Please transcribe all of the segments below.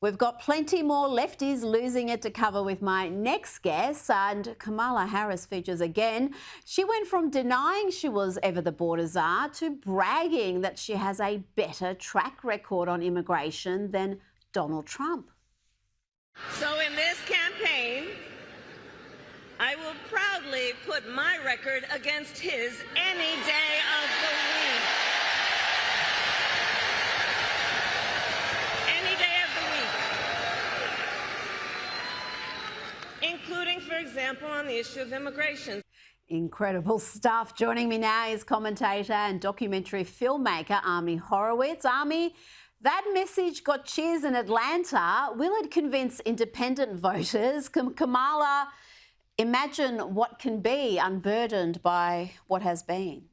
We've got plenty more lefties losing it to cover with my next guest, and Kamala Harris features again. She went from denying she was ever the border czar to bragging that she has a better track record on immigration than Donald Trump. So in this campaign, I will proudly put my record against his any day of the week. Any day of the week. Including, for example, on the issue of immigration. Incredible stuff. Joining me now is commentator and documentary filmmaker Ami Horowitz. Ami, that message got cheers in Atlanta. Will it convince independent voters? Kamala, imagine what can be unburdened by what has been.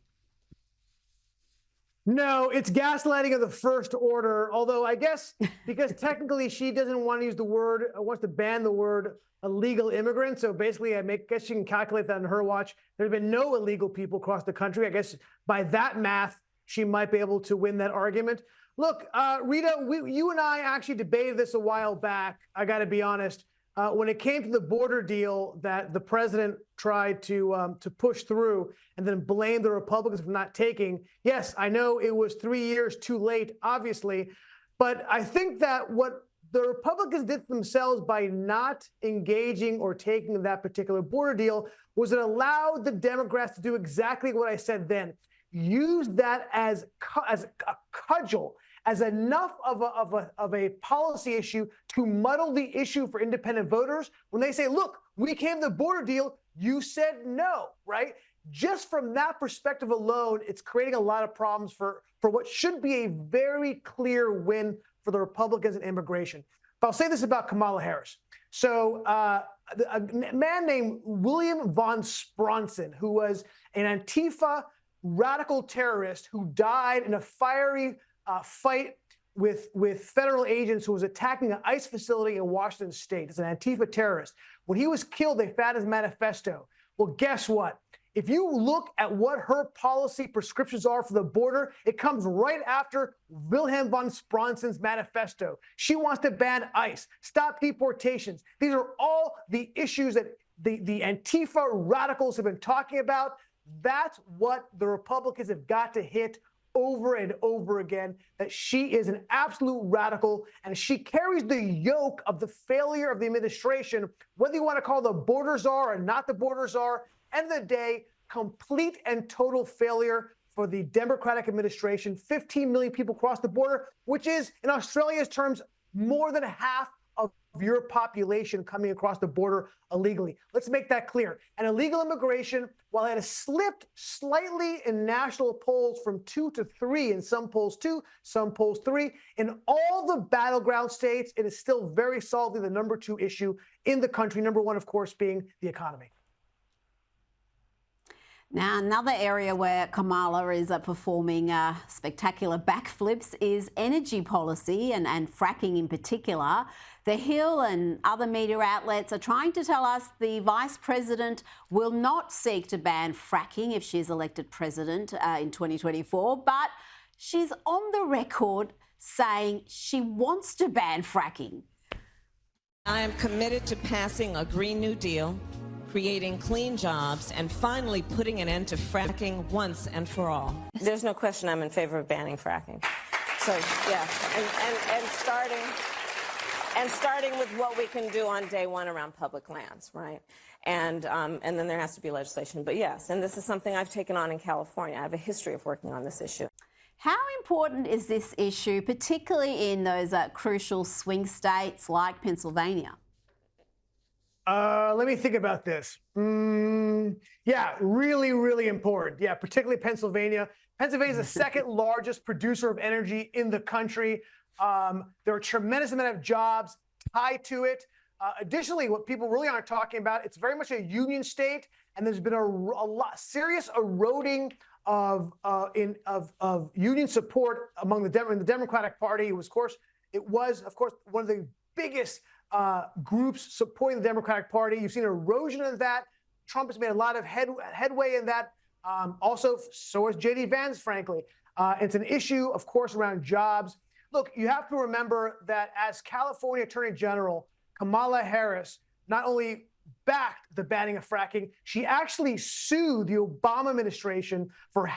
No, it's gaslighting of the first order, although I guess because technically she doesn't want to use the word, wants to ban the word illegal immigrant. So basically, guess she can calculate that on her watch. There's been no illegal people across the country. I guess by that math, she might be able to win that argument. Look, Rita, you and I actually debated this a while back. I got to be honest. When it came to the border deal that the president tried to push through and then blame the Republicans for not taking, yes, I know it was 3 years too late, obviously, but I think that what the Republicans did themselves by not engaging or taking that particular border deal was it allowed the Democrats to do exactly what I said then. Use that as a cudgel, as enough of a policy issue to muddle the issue for independent voters when they say, look, we came to the border deal, you said no, right? Just from that perspective alone, it's creating a lot of problems for what should be a very clear win for the Republicans in immigration. But I'll say this about Kamala Harris. So a man named William von Spronson, who was an Antifa radical terrorist who died in a fiery fight with federal agents who was attacking an ICE facility in Washington State. It's an Antifa terrorist. When he was killed, they found his manifesto. Well, guess what? If you look at what her policy prescriptions are for the border, it comes right after Wilhelm von Spronson's manifesto. She wants to ban ICE, stop deportations. These are all the issues that the Antifa radicals have been talking about. That's what the Republicans have got to hit over and over again, that she is an absolute radical and she carries the yoke of the failure of the administration, whether you want to call the border czar or not the border czar. End of the day, complete and total failure for the Democratic administration. 15 million people cross the border, which is, in Australia's terms, more than half of your population coming across the border illegally. Let's make that clear. And illegal immigration, while it has slipped slightly in national polls from 2 to 3, in some polls 2, some polls 3, in all the battleground states, it is still very solidly the number 2 issue in the country. Number 1, of course, being the economy. Now, another area where Kamala is performing spectacular backflips is energy policy and fracking in particular. The Hill and other media outlets are trying to tell us the Vice President will not seek to ban fracking if she's elected president in 2024, but she's on the record saying she wants to ban fracking. I am committed to passing a Green New Deal, creating clean jobs, and finally putting an end to fracking once and for all. There's no question I'm in favor of banning fracking. So, yeah, and starting with what we can do on day one around public lands, right? And then there has to be legislation. But yes, and this is something I've taken on in California. I have a history of working on this issue. How important is this issue, particularly in those crucial swing states like Pennsylvania? Let me think about this. Yeah, really, really important. Yeah, particularly Pennsylvania. Pennsylvania is the second largest producer of energy in the country. There are a tremendous amount of jobs tied to it. Additionally, what people really aren't talking about, it's very much a union state, and there's been a serious eroding of union support among the Democratic Party. It was, of course, one of the biggest groups supporting the Democratic Party. You've seen erosion of that. Trump has made a lot of headway in that. Also, so has J.D. Vance, frankly. It's an issue, of course, around jobs. look, you have to remember that as California Attorney General, Kamala Harris not only backed the banning of fracking, she actually sued the Obama administration for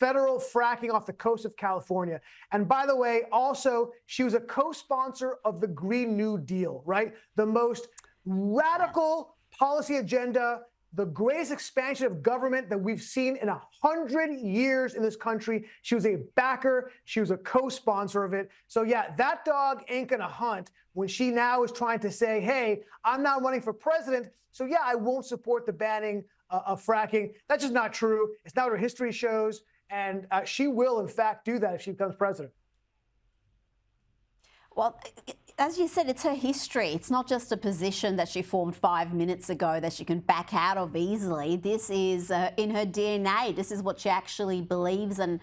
federal fracking off the coast of California. And by the way, also, she was a co-sponsor of the Green New Deal, right? The most radical policy agenda, the greatest expansion of government that we've seen in 100 years in this country. She was a backer. She was a co-sponsor of it. So yeah, that dog ain't gonna hunt when she now is trying to say, hey, I'm not running for president, so yeah, I won't support the banning of fracking. That's just not true. It's not what her history shows. And she will, in fact, do that if she becomes president. Well, as you said, it's her history. It's not just a position that she formed 5 minutes ago that she can back out of easily. This is in her DNA. This is what she actually believes and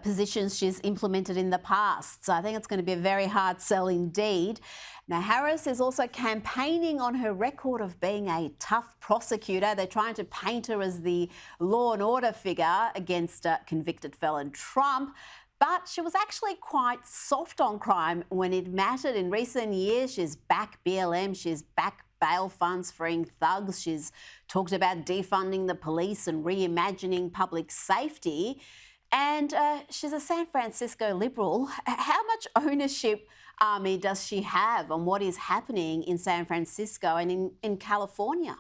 positions she's implemented in the past. So I think it's going to be a very hard sell indeed. Now, Harris is also campaigning on her record of being a tough prosecutor. They're trying to paint her as the law and order figure against convicted felon Trump. But she was actually quite soft on crime when it mattered. In recent years, she's backed BLM, she's backed bail funds freeing thugs, she's talked about defunding the police and reimagining public safety. And she's a San Francisco liberal. How much ownership, Ami, does she have on what is happening in San Francisco and in California?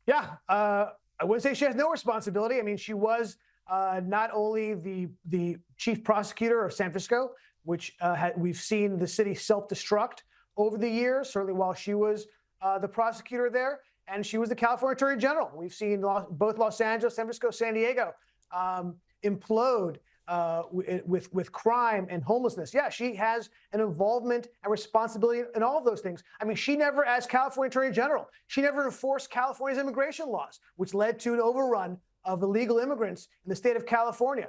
Yeah, I wouldn't say she has no responsibility. I mean, she was not only the chief prosecutor of San Francisco, which we've seen the city self-destruct over the years, certainly while she was the prosecutor there, and she was the California Attorney General. We've seen both Los Angeles, San Francisco, San Diego implode with crime and homelessness. Yeah, she has an involvement and responsibility in all of those things. I mean, she never, as California Attorney General, she never enforced California's immigration laws, which led to an overrun of illegal immigrants in the state of California.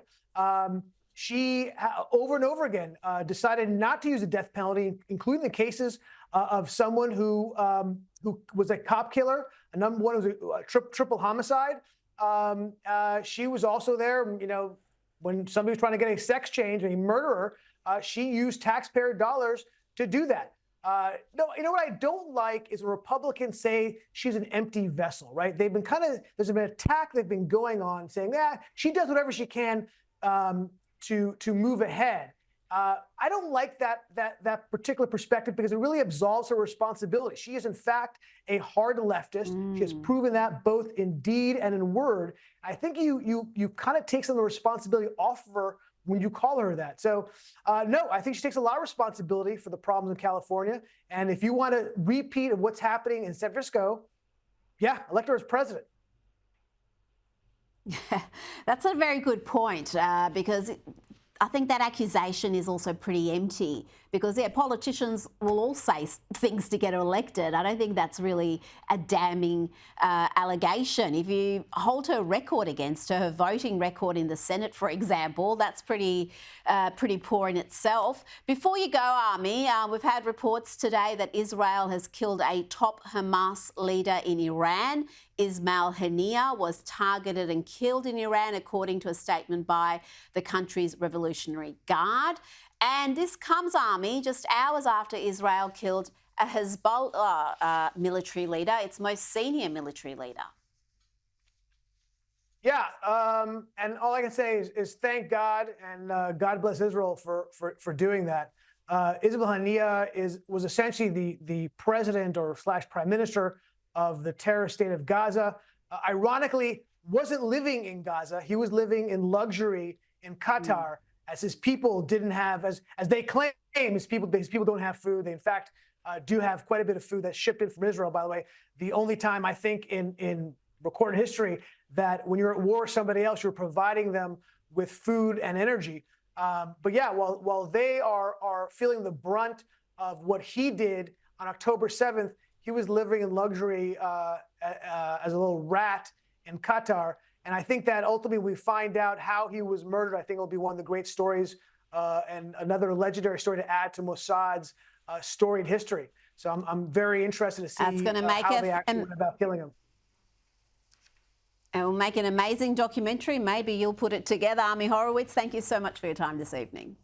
She, over and over again, decided not to use the death penalty, including the cases of someone who was a cop killer, one was a triple homicide. She was also there, you know, when somebody was trying to get a sex change, a murderer, she used taxpayer dollars to do that. No, you know what I don't like is when Republicans say she's an empty vessel, right? They've been there's been an attack that's been going on saying, she does whatever she can to move ahead. I don't like that particular perspective because it really absolves her responsibility. She is, in fact, a hard leftist. She has proven that both in deed and in word. I think you kind of take some of the responsibility off of her when you call her that. So, no, I think she takes a lot of responsibility for the problems in California. And if you want a repeat of what's happening in San Francisco, yeah, elect her as president. That's a very good point because I think that accusation is also pretty empty because, politicians will all say things to get elected. I don't think that's really a damning allegation. If you hold her record against her voting record in the Senate, for example, that's pretty poor in itself. Before you go, Ami, we've had reports today that Israel has killed a top Hamas leader in Iran. Ismail Haniyeh was targeted and killed in Iran, according to a statement by the country's Revolutionary Guard. And this comes, Ami, just hours after Israel killed a Hezbollah military leader, its most senior military leader. Yeah, and all I can say is thank God and God bless Israel for doing that. Ismail Haniyeh was essentially the president or / prime minister of the terrorist state of Gaza. Ironically, wasn't living in Gaza. He was living in luxury in Qatar, as his people didn't have, as they claim, his people don't have food. They, in fact, do have quite a bit of food that's shipped in from Israel, by the way. The only time I think in recorded history that when you're at war with somebody else, you're providing them with food and energy. But yeah, while they are feeling the brunt of what he did on October 7th, he was living in luxury as a little rat in Qatar. And I think that ultimately we find out how he was murdered. I think it'll be one of the great stories and another legendary story to add to Mossad's storied history. So I'm very interested to see how they actually went about killing him. And we'll make an amazing documentary. Maybe you'll put it together. Ami Horowitz, thank you so much for your time this evening.